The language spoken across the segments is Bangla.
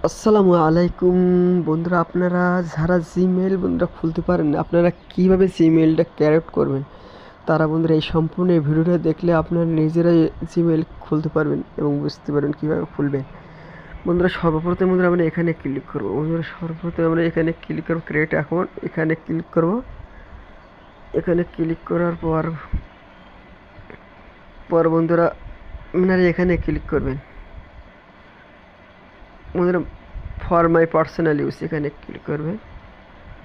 আসসালামু আলাইকুম বন্ধুরা, আপনারা যারা জিমেইল বন্ধুরা খুলতে পারেন না, আপনারা কীভাবে জিমেইলটা ক্রিয়েট করবেন তারা বন্ধুরা এই সম্পূর্ণ এই ভিডিওটা দেখলে আপনারা নিজেরাই জিমেইল খুলতে পারবেন এবং বুঝতে পারবেন কীভাবে খুলবেন। বন্ধুরা সর্বপ্রথম বন্ধুরা আমরা এখানে ক্লিক করব। বন্ধুরা সর্বপ্রথম আমরা এখানে ক্লিক করব ক্রিয়েট অ্যাকাউন্ট, এখানে ক্লিক করব। এখানে ক্লিক করার পর পর বন্ধুরা আপনারা এখানে ক্লিক করবেন। বন্ধুরা ফর মাই পার্সোনাল ইউজ এখানে ক্লিক করবেন।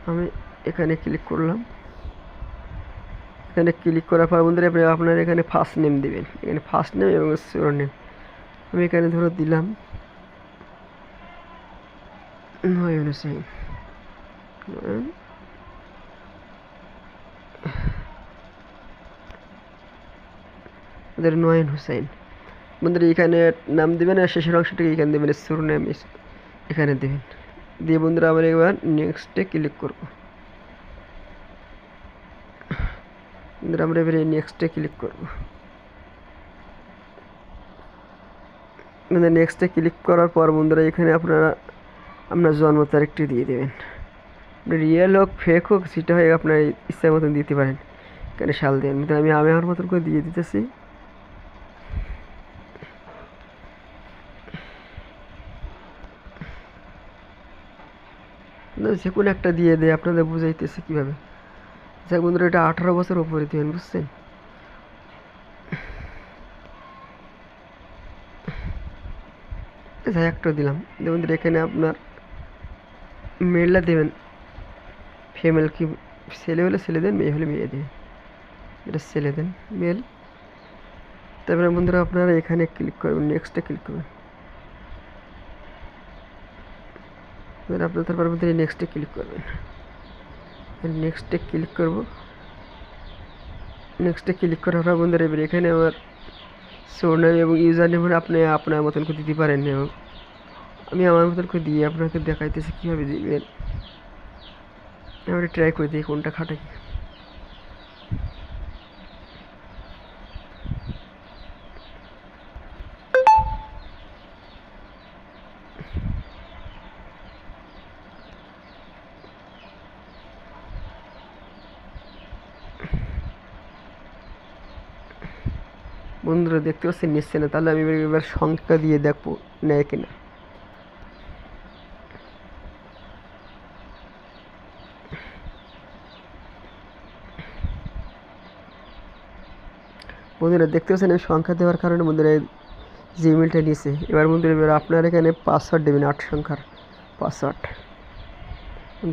আমি এখানে ক্লিক করলাম। এখানে ক্লিক করার পর বন্ধুরা আপনার এখানে ফার্স্ট নেম দেবেন, এখানে ফার্স্ট নেম এবং সিওর নেম আমি এখানে ধরো দিলাম নয়ন হোসেন। নয়ন হোসেন বন্ধুরা এখানে নাম দেবেন আর শেষের অংশটাকে এখানে দেবেন সিওর নেম এখানে দেবেন। দিয়ে বন্ধুরা আমরা এবার নেক্সটে ক্লিক করব। বন্ধুরা আমরা এবারে নেক্সটে ক্লিক করব। মানে নেক্সটে ক্লিক করার পর বন্ধুরা এখানে আপনারা আপনার জন্ম তারিখটি দিয়ে দেবেন। রিয়েল হোক ফেক হোক সেটা হয় আপনার ইচ্ছা মতন দিতে পারেন, এখানে সাল দেবেন। আমি আমার মতন করে দিয়ে দিতেছি। যে কোনো একটা দিয়ে দেয়, আপনাদের বুঝাইতেছে কীভাবে। যাক বন্ধুরা এটা 18 বছর উপরে দেবেন, বুঝছেন। যাই একটা দিলাম। বন্ধুরা এখানে আপনার মেলটা দেবেন, ফিমেল কি ছেলে হলে ছেলে দেন, মেয়ে হলে মেয়ে দেবেন। এটা ছেলে দেন মেল। তারপরে বন্ধুরা আপনারা এখানে ক্লিক করবেন, নেক্সটে ক্লিক করবেন। আপনার তারপরে বন্ধুরা নেক্সটে ক্লিক করবেন। নেক্সটে ক্লিক করব। নেক্সটে ক্লিক করার পর বন্ধুরা এবার এখানে আমার সোরনেম এবং ইউজার নেম আপনি আপনার মতন করে দিতে পারেন এবং আমি আমার মতন করে দিয়ে আপনাকে দেখাইতেছি কীভাবে দিবেন। আমরা ট্রাই করে দিই কোনটা খাটাই। বন্ধুরা দেখতে পাচ্ছেন নিচ্ছে না, তাহলে আমি এবার সংখ্যা দিয়ে দেখবো নেয় কিনা। বন্ধুরা দেখতে পাচ্ছেন আমি সংখ্যা দেওয়ার কারণে বন্ধুরা জিমেলটা নিয়েছে। এবার বন্ধুরা এবার আপনার এখানে পাসওয়ার্ড দেবেন, 8 সংখ্যার পাসওয়ার্ড।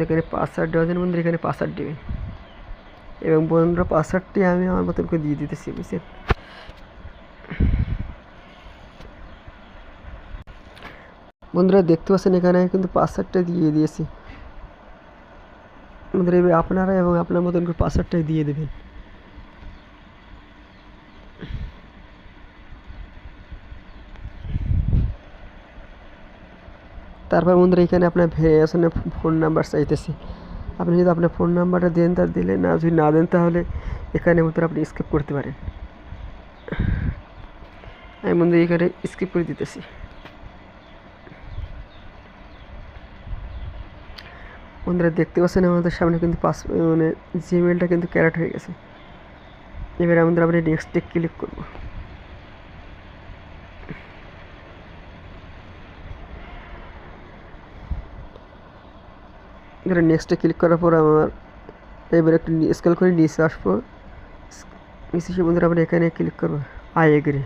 এখানে পাসওয়ার্ড দেওয়ার জন্য বন্ধুরা এখানে পাসওয়ার্ড দেবেন এবং বন্ধুরা পাসওয়ার্ডটি আমি আমার মতন করে দিয়ে দিতেছি, বুঝছেন। বন্ধুরা দেখতে পাচ্ছেন এখানে কিন্তু পাসওয়ার্ডটা দিয়ে দিয়েছি। বন্ধুরা এবার আপনারা এবং আপনার মতন করে পাসওয়ার্ডটাই দিয়ে দেবেন। তারপর বন্ধুরা এখানে আপনার ভেরিফিকেশনের ফোন নাম্বার চাইতেছি। আপনি যদি আপনার ফোন নাম্বারটা দেন তা দিলে, না যদি না দেন তাহলে এখানে বন্ধুরা আপনি স্কিপ করতে পারেন। আমি বন্ধু এখানে স্কিপ করে দিতেছি। বন্ধুরা দেখতে পাচ্ছেন আমাদের সামনে কিন্তু মানে জিমেলটা কিন্তু ক্যারেক্ট হয়ে গেছে। এবার আমাদের আপনি নেক্সটে ক্লিক করব। এখানে নেক্সটে ক্লিক করার পর আমার এবার একটু স্কেল করে নিচে আসবো। নিচে এসে বন্ধুরা আপনি এখানে ক্লিক করবো আই এগ্রি,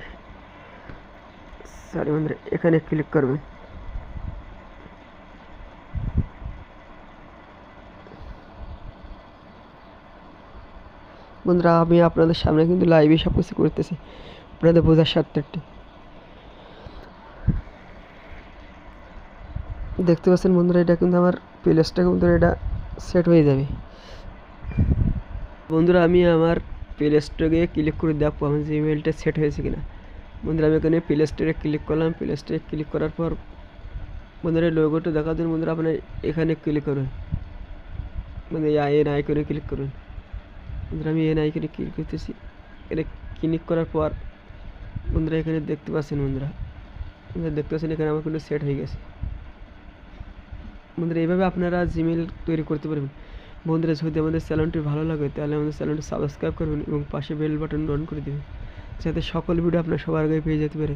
সরি বন্ধুরা এখানে ক্লিক করবেন। বন্ধুরা আমি আপনাদের সামনে কিন্তু লাইভে সব কিছু করতেছি আপনাদের বোঝার স্বার্থে। দেখতে পাচ্ছেন বন্ধুরা এটা কিন্তু আমার প্লেসটা বন্ধুরা এটা সেট হয়ে যাবে। বন্ধুরা আমি আমার প্লে স্টোরে ক্লিক করে দেখবো আমার জিমেলটা সেট হয়েছে কিনা। বন্ধুরা আমি এখানে প্লে স্টোরে ক্লিক করলাম। প্লে স্টোরে ক্লিক করার পর বন্ধুরা লোগোটা দেখার জন্য বন্ধুরা আপনার এখানে ক্লিক করবেন, মানে এন আইকনে ক্লিক করবেন। বন্ধুরা আমি এন আইকনে ক্লিক করতেছি। এটা ক্লিক করার পর বন্ধুরা এখানে দেখতে পাচ্ছেন বন্ধুরা দেখতে পাচ্ছেন এখানে আমার কিন্তু সেট হয়ে গেছে। বন্ধুরা এইভাবে আপনারা জিমেল তৈরি করতে পারবেন। বন্ধুরা যদি আমাদের চ্যানেলটি ভালো লাগে তাহলে আমাদের চ্যানেলটি সাবস্ক্রাইব করবেন এবং পাশে বেল বাটন অন করে দেবেন, যাতে সকল ভিডিও আপনার সবার আগে পেয়ে যেতে পারে।